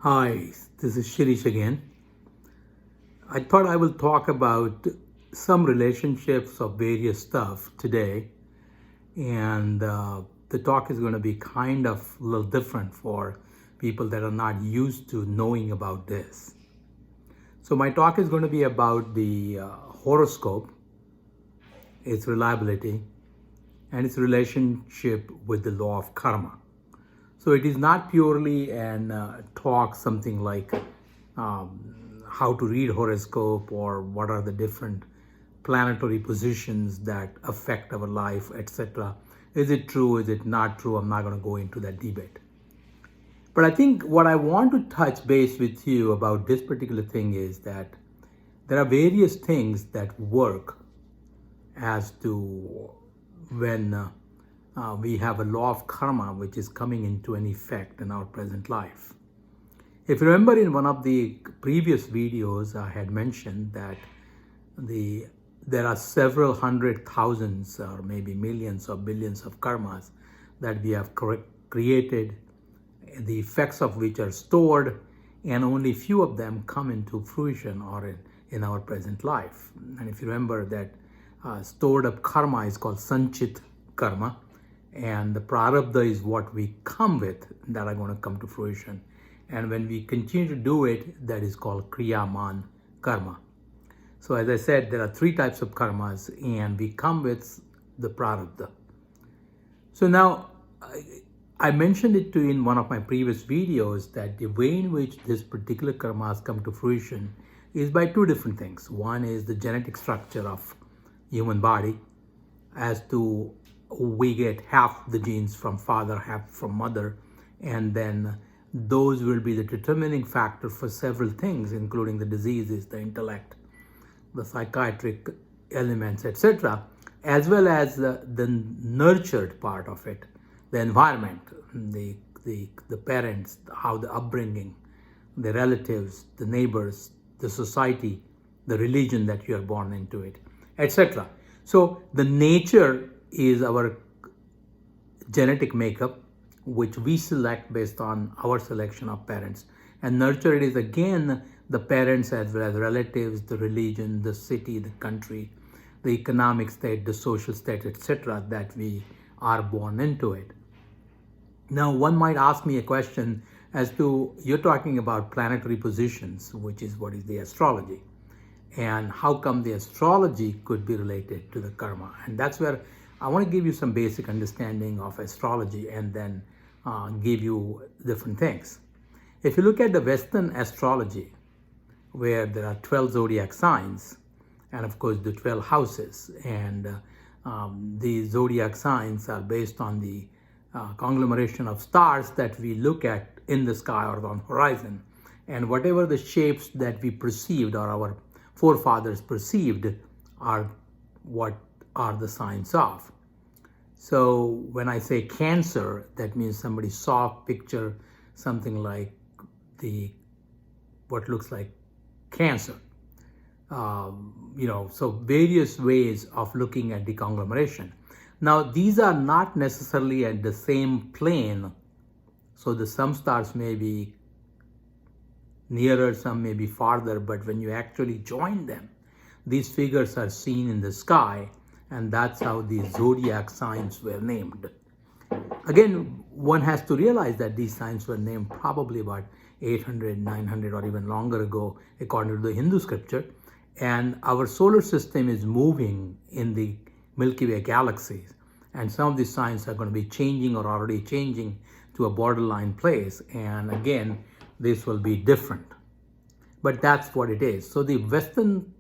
Hi, this is Shirish again. I thought I will talk about some relationships of various stuff today, and the talk is going to be kind of a little different for people that are not used to knowing about this. So, my talk is going to be about the horoscope, its reliability, and its relationship with the law of karma. So it is not purely an talk, something like how to read horoscope or what are the different planetary positions that affect our life, etc. Is it true? Is it not true? I'm not going to go into that debate. But I think what I want to touch base with you about this particular thing is that there are various things that work as to when we have a law of karma which is coming into an effect in our present life. If you remember, in one of the previous videos, I had mentioned that there are several hundred thousands or maybe millions or billions of karmas that we have created, the effects of which are stored, and only few of them come into fruition or in our present life. And if you remember that stored up karma is called sanchit karma, and the prarabdha is what we come with that are going to come to fruition. And when we continue to do it, that is called kriyaman karma. So as I said, there are three types of karmas, and we come with the prarabdha. So now, I mentioned it to in one of my previous videos that the way in which this particular karmas come to fruition is by two different things. One is the genetic structure of human body, as to we get half the genes from father, half from mother, and then those will be the determining factor for several things, including the diseases, the intellect, the psychiatric elements, etc., as well as the nurtured part of it, the environment, the parents, how the upbringing, the relatives, the neighbors, the society, the religion that you are born into it, etc. So the nature is our genetic makeup, which we select based on our selection of parents. And nurture it is again the parents as well as relatives, the religion, the city, the country, the economic state, the social state, etc., that we are born into it. Now, one might ask me a question as to, you're talking about planetary positions, which is what is the astrology, and how come the astrology could be related to the karma. And that's where I want to give you some basic understanding of astrology and then give you different things. If you look at the Western astrology, where there are 12 zodiac signs, and of course the 12 houses, and the zodiac signs are based on the conglomeration of stars that we look at in the sky or on horizon, and whatever the shapes that we perceived or our forefathers perceived are what are the signs of. So when I say Cancer, that means somebody saw a picture, something like what looks like cancer. So various ways of looking at the conglomeration. Now, these are not necessarily at the same plane. So some stars may be nearer, some may be farther, but when you actually join them, these figures are seen in the sky, and that's how the zodiac signs were named. Again, one has to realize that these signs were named probably about 800, 900 or even longer ago, according to the Hindu scripture. And our solar system is moving in the Milky Way galaxies. And some of these signs are going to be changing or already changing to a borderline place. And again, this will be different. But that's what it is. So the Western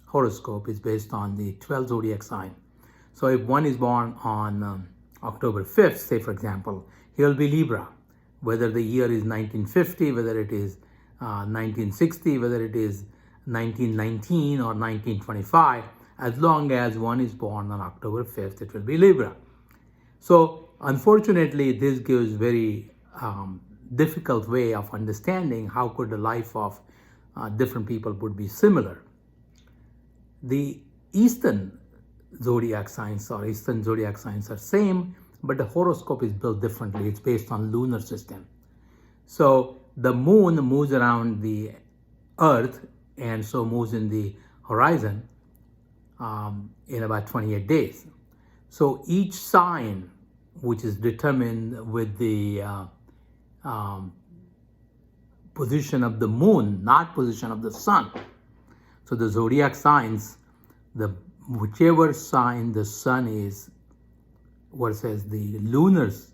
horoscope is based on the 12 zodiac sign. So if one is born on October 5th, say for example, he will be Libra. Whether the year is 1950, whether it is 1960, whether it is 1919 or 1925, as long as one is born on October 5th, it will be Libra. So unfortunately, this gives very difficult way of understanding how could the life of different people would be similar. The Eastern zodiac signs or Eastern zodiac signs are same, but the horoscope is built differently. It's based on lunar system. So the moon moves around the earth and so moves in the horizon in about 28 days. So each sign, which is determined with the position of the moon, not position of the sun. So the zodiac signs, whichever sign the sun is versus the lunars,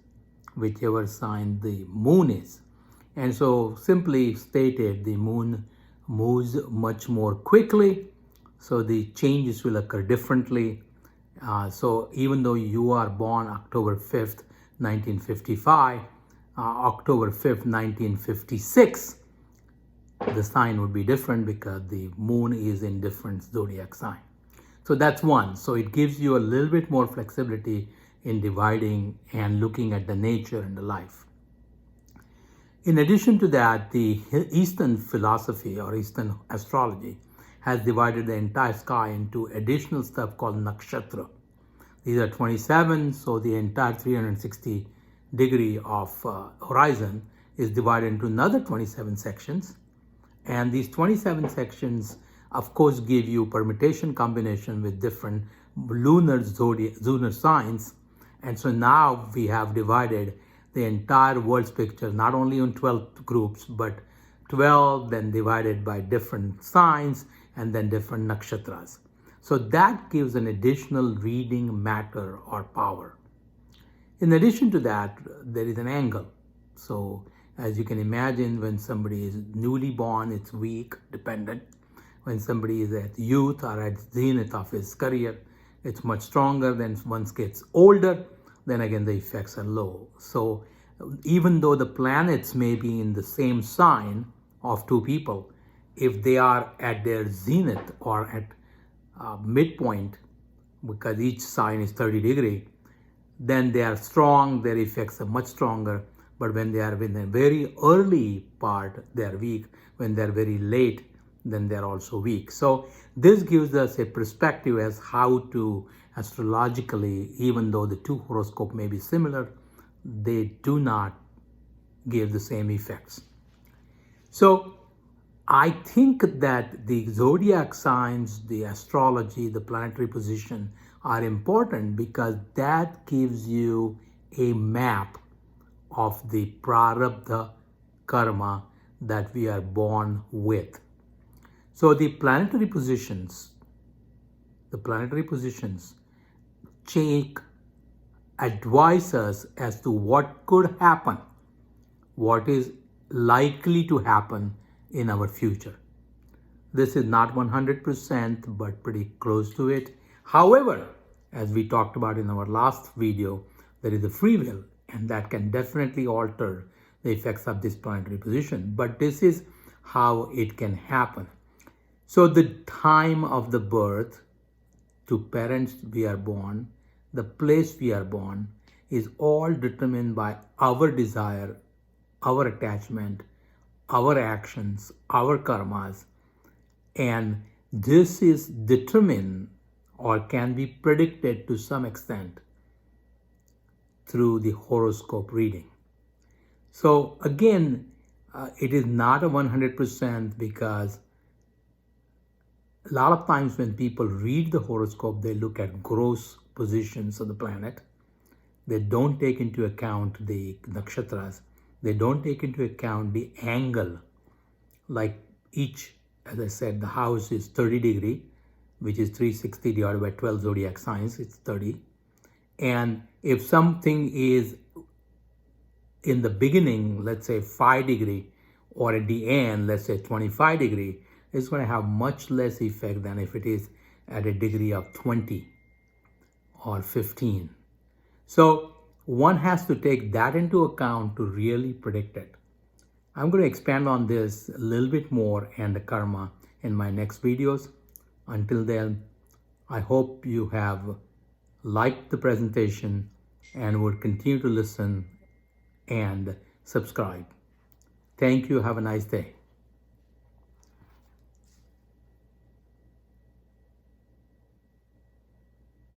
whichever sign the moon is. And so simply stated, the moon moves much more quickly, so the changes will occur differently. So even though you are born October 5th, 1955, October 5th, 1956, the sign would be different because the moon is in different zodiac sign. So that's one. So it gives you a little bit more flexibility in dividing and looking at the nature and the life. In addition to that, the Eastern philosophy or Eastern astrology has divided the entire sky into additional stuff called nakshatra. These are 27, so the entire 360 degree of horizon is divided into another 27 sections. And these 27 sections, of course, give you permutation combination with different lunar signs. And so now we have divided the entire world's picture, not only on 12 groups, but 12, then divided by different signs, and then different nakshatras. So that gives an additional reading matter or power. In addition to that, there is an angle. So as you can imagine, when somebody is newly born, it's weak, dependent. When somebody is at youth or at zenith of his career, it's much stronger. Then once gets older, then again the effects are low. So even though the planets may be in the same sign of two people, if they are at their zenith or at midpoint, because each sign is 30 degree, then they are strong, their effects are much stronger. But when they are in the very early part, they are weak. When they are very late, then they are also weak. So this gives us a perspective as how to astrologically, even though the two horoscopes may be similar, they do not give the same effects. So I think that the zodiac signs, the astrology, the planetary position are important because that gives you a map of the prarabdha karma that we are born with. So the planetary positions advise us as to what could happen, what is likely to happen in our future. This is not 100%, but pretty close to it. However, as we talked about in our last video, there is a free will, and that can definitely alter the effects of this planetary position. But this is how it can happen. So the time of the birth, to parents we are born, the place we are born, is all determined by our desire, our attachment, our actions, our karmas. And this is determined or can be predicted to some extent through the horoscope reading. So again, it is not a 100% because a lot of times when people read the horoscope, they look at gross positions of the planet. They don't take into account the nakshatras. They don't take into account the angle. Like each, as I said, the house is 30 degree, which is 360 divided by 12 zodiac signs, it's 30. And if something is in the beginning, let's say 5 degree, or at the end, let's say 25 degree, it's going to have much less effect than if it is at a degree of 20 or 15. So one has to take that into account to really predict it. I'm going to expand on this a little bit more and the karma in my next videos. Until then, I hope you have liked the presentation and would continue to listen and subscribe. Thank you. Have a nice day.